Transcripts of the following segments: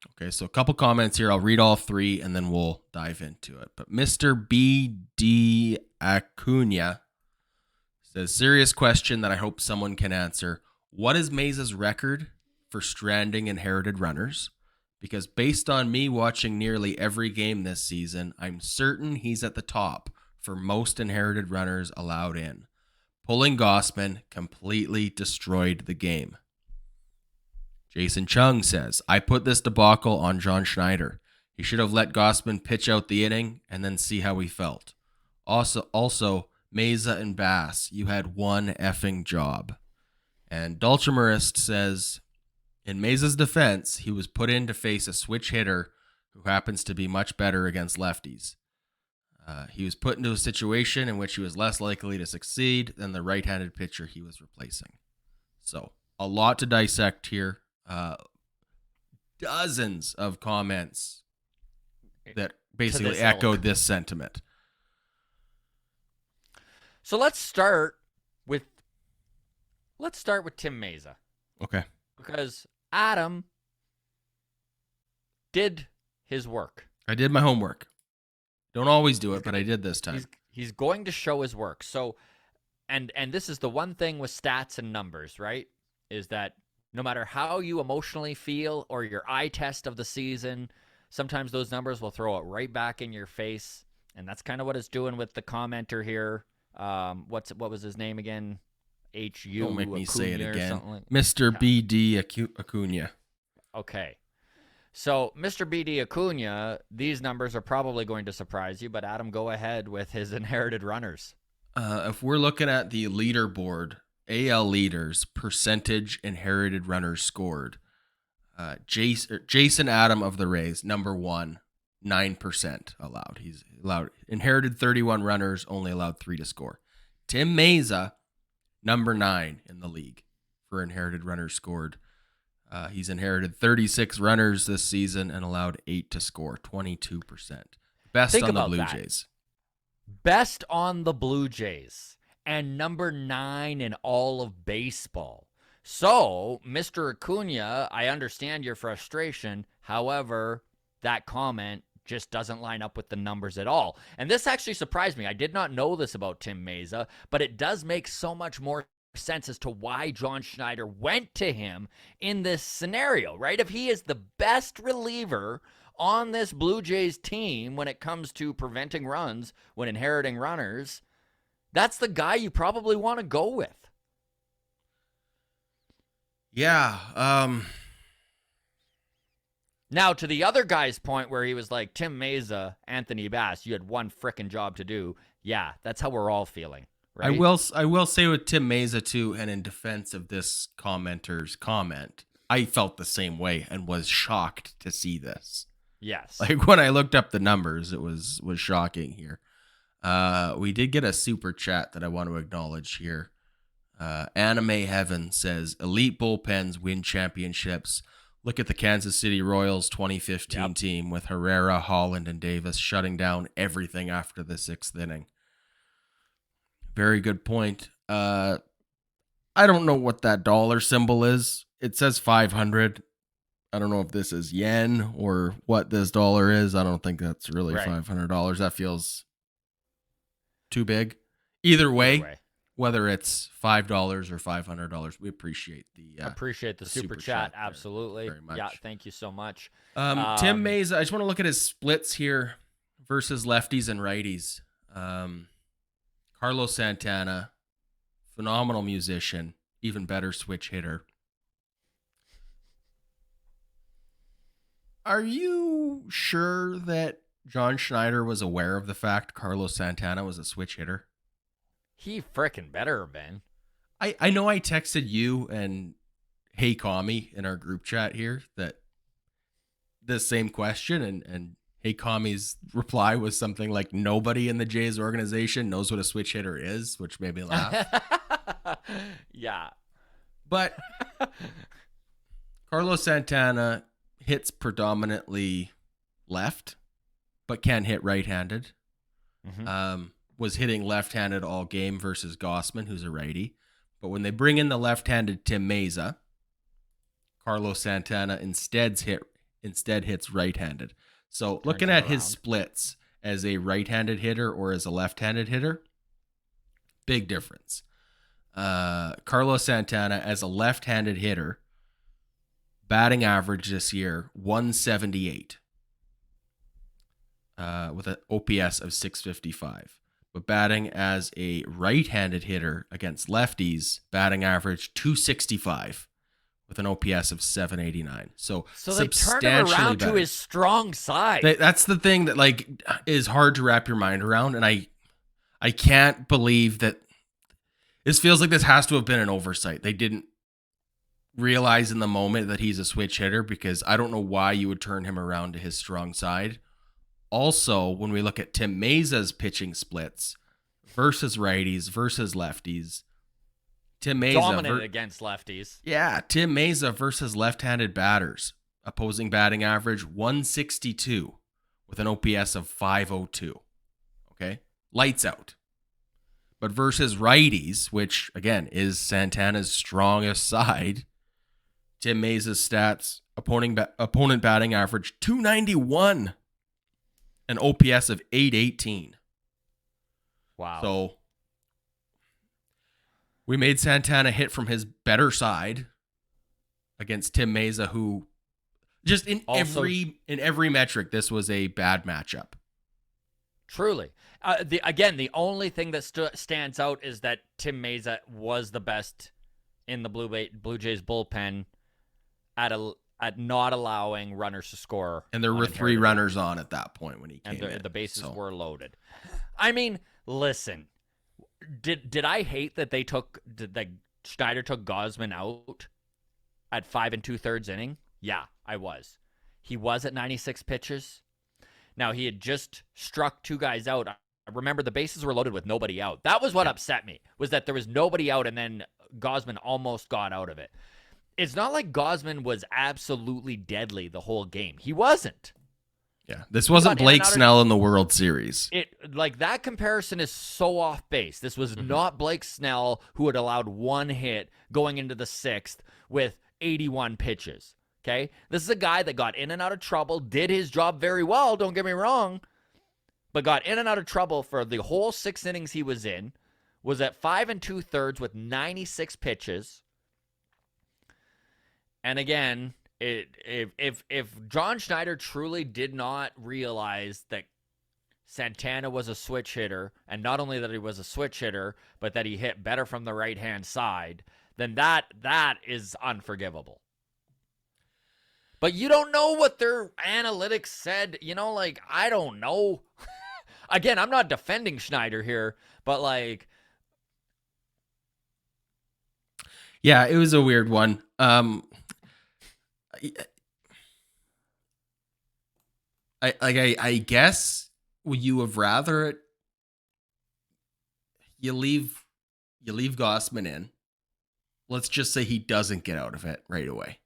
Okay, so a couple comments here. I'll read all three and then we'll dive into it. But Mr. B.D. Acuna says, serious question that I hope someone can answer. What is Mayza's record for stranding inherited runners? Because based on me watching nearly every game this season, I'm certain he's at the top for most inherited runners allowed in. Pulling Gossman completely destroyed the game. Jason Chung says, I put this debacle on John Schneider. He should have let Gossman pitch out the inning and then see how he felt. Also, Mayza and Bass, you had one effing job. And Dulcimerist says, in Mayza's defense, he was put in to face a switch hitter who happens to be much better against lefties. He was put into a situation in which he was less likely to succeed than the right-handed pitcher he was replacing. So, a lot to dissect here. Dozens of comments that basically echoed this sentiment. So let's start with Tim Mayza. Okay. Because Adam did his work. I did my homework. Don't always do it, but I did this time. He's going to show his work. So, and this is the one thing with stats and numbers, right? Is that no matter how you emotionally feel or your eye test of the season, sometimes those numbers will throw it right back in your face. And that's kind of what it's doing with the commenter here. What was his name again? H.U. Don't make me say it again. Like. Mr. B.D. Acuna. Okay. So, Mr. B.D. Acuna, these numbers are probably going to surprise you, but Adam, go ahead with his inherited runners. If we're looking at the leaderboard, AL leaders, percentage inherited runners scored, Jason Adam of the Rays, number 1, 9% allowed. He's allowed inherited 31 runners, only allowed 3 to score. Tim Mayza, number 9 in the league for inherited runners scored. He's inherited 36 runners this season and allowed 8 to score, 22%. Best on the Blue Jays. Best on the Blue Jays and number 9 in all of baseball. So, Mr. Acuna, I understand your frustration. However, that comment just doesn't line up with the numbers at all. And this actually surprised me. I did not know this about Tim Mayza, but it does make so much more sense as to why John Schneider went to him in this scenario, right? If he is the best reliever on this Blue Jays team when it comes to preventing runs, when inheriting runners, that's the guy you probably want to go with. Yeah. Now, to the other guy's point where he was like, Tim Mayza, Anthony Bass, you had one frickin' job to do. Yeah, that's how we're all feeling. Right? I will say with Tim Mayza too, and in defense of this commenter's comment, I felt the same way and was shocked to see this. Yes. Like when I looked up the numbers, it was shocking here. We did get a super chat that I want to acknowledge here. Anime Heaven says, elite bullpens win championships. Look at the Kansas City Royals 2015 team with Herrera, Holland, and Davis shutting down everything after the 6th inning. Very good point. I don't know what that dollar symbol is. It says 500. I don't know if this is yen or what this dollar is. I don't think that's really $500. That feels too big. Either way, whether it's $5 or $500, we appreciate the super chat. Absolutely. Very much. Yeah, thank you so much. Tim Mayza, I just want to look at his splits here versus lefties and righties. Carlos Santana, phenomenal musician, even better switch hitter. Are you sure that John Schneider was aware of the fact Carlos Santana was a switch hitter? He frickin' better have been. I know I texted you and Hey Kami in our group chat here that the same question, and Hey Kami's reply was something like, nobody in the Jays organization knows what a switch hitter is, which made me laugh. Yeah. But Carlos Santana hits predominantly left, but can hit right-handed. Mm-hmm. Was hitting left-handed all game versus Gossman, who's a righty. But when they bring in the left-handed Tim Mayza, Carlos Santana instead instead hits right-handed. So Turns looking him at his around. splits as a right-handed hitter or as a left-handed hitter, big difference. Carlos Santana as a left-handed hitter, batting average this year 178 with an OPS of 655. But batting as a right-handed hitter against lefties, batting average 265 with an OPS of 789. So they turned him around better. to his strong side. That's the thing that like is hard to wrap your mind around, and I can't believe that this feels like this has to have been an oversight. They didn't realize in the moment that he's a switch hitter, because I don't know why you would turn him around to his strong side. Also, when we look at Tim Mayza's pitching splits versus righties versus lefties, Tim Mayza dominant against lefties. Yeah, Tim Mayza versus left-handed batters, opposing batting average 162 with an OPS of 502. Okay? Lights out. But versus righties, which again is Santana's strongest side, Tim Mayza's stats, opponent batting average 291, an OPS of 818. Wow. So we made Santana hit from his better side against Tim Mayza, who just in every metric, this was a bad matchup. Truly. The only thing that stands out is that Tim Mayza was the best in the Blue Jays bullpen at not allowing runners to score. And there were 3 runners on at that point when he came in. The bases were loaded. I mean, listen, did I hate that Schneider took Gausman out at 5 2/3 inning? Yeah, I was. He was at 96 pitches. Now, he had just struck 2 guys out. I remember the bases were loaded with nobody out. That was what upset me, was that there was nobody out and then Gausman almost got out of it. It's not like Gausman was absolutely deadly the whole game. He wasn't. Yeah, this wasn't Blake Snell in the World Series. That comparison is so off base. This was not Blake Snell, who had allowed 1 hit going into the 6th with 81 pitches. Okay? This is a guy that got in and out of trouble, did his job very well, don't get me wrong, but got in and out of trouble for the whole 6 innings he was in, was at 5 2/3 with 96 pitches. And again, if John Schneider truly did not realize that Santana was a switch hitter, and not only that he was a switch hitter, but that he hit better from the right-hand side, then that is unforgivable. But you don't know what their analytics said. I don't know. Again, I'm not defending Schneider here, but yeah, it was a weird one. I guess would you have rather it? You leave Gausman in. Let's just say he doesn't get out of it right away.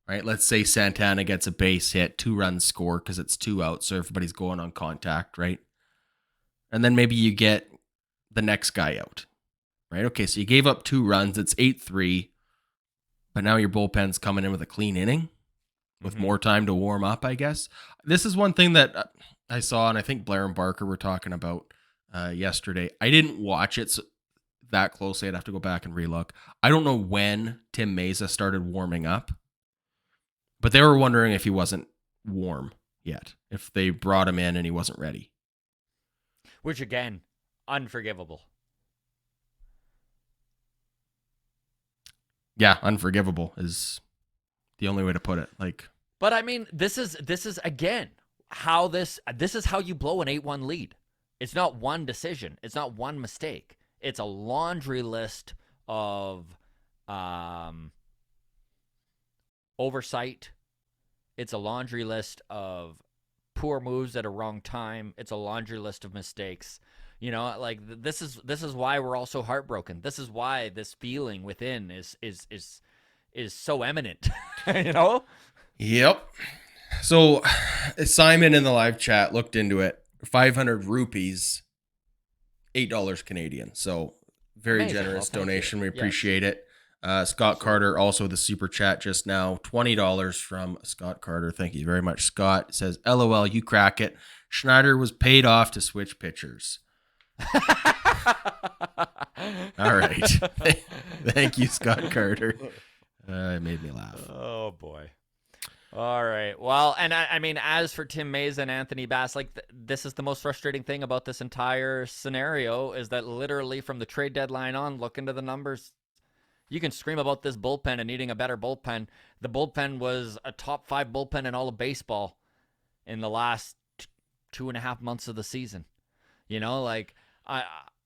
Right? Let's say Santana gets a base hit, 2 runs score because it's 2 outs, so everybody's going on contact, right? And then maybe you get the next guy out. Right? Okay, so you gave up 2 runs, it's 8-3, but now your bullpen's coming in with a clean inning with more time to warm up, I guess. This is one thing that I saw, and I think Blair and Barker were talking about yesterday. I didn't watch it that closely. I'd have to go back and relook. I don't know when Tim Mayza started warming up, but they were wondering if he wasn't warm yet, if they brought him in and he wasn't ready. Which, again, unforgivable. Yeah, unforgivable is the only way to put it. But I mean, this is again how this is how you blow an 8-1 lead. It's not one decision. It's not one mistake. It's a laundry list of oversight. It's a laundry list of poor moves at a wrong time. It's a laundry list of mistakes. This is why we're all so heartbroken. This is why this feeling within is so eminent. Yep. So Simon in the live chat looked into it. 500 rupees, $8 Canadian. So very generous donation. We appreciate it. Scott Carter, also the super chat just now, $20 from Scott Carter. Thank you very much, Scott. It says, LOL, you crack it. Schneider was paid off to switch pitchers. All right. Thank you, Scott Carter. It made me laugh. Oh, boy. All right. Well, and I mean, as for Tim Mayza and Anthony Bass, like this is the most frustrating thing about this entire scenario is that literally from the trade deadline on, look into the numbers. You can scream about this bullpen and needing a better bullpen. The bullpen was a top 5 bullpen in all of baseball in the last 2.5 months of the season. You know, like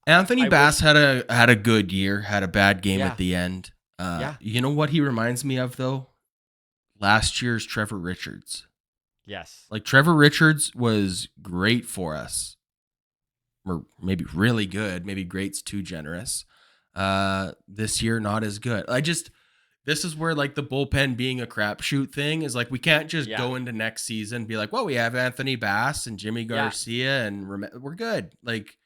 Anthony I Bass wish, had a good year, had a bad game yeah, at the end. yeah, You know what he reminds me of though? Last year's Trevor Richards. yes, Like Trevor Richards was great for us. Or maybe really good. Maybe great's too generous. This year, not as good. This is where like the bullpen being a crapshoot thing is like, we can't just yeah, go into next season and be like, well, we have Anthony Bass and Jimmy yeah. Garcia and we're good. Like,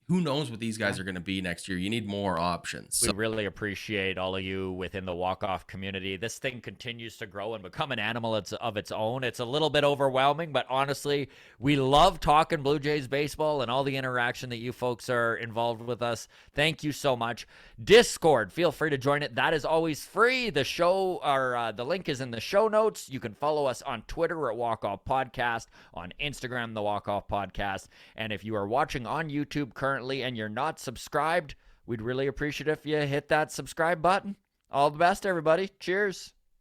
who knows what these Yeah. guys are going to be next year? You need more options. We So really appreciate all of you within the walk-off community. This thing continues to grow and become an animal of its own. It's a little bit overwhelming, but honestly, we love talking Blue Jays baseball and all the interaction that you folks are involved with us. Thank you so much. Discord, feel free to join it. That is always free. The show or the link is in the show notes. You can follow us on Twitter at Walk Off Podcast, on Instagram, the Walk Off Podcast. And if you are watching on YouTube currently and you're not subscribed, we'd really appreciate if you hit that subscribe button. All the best, everybody. Cheers.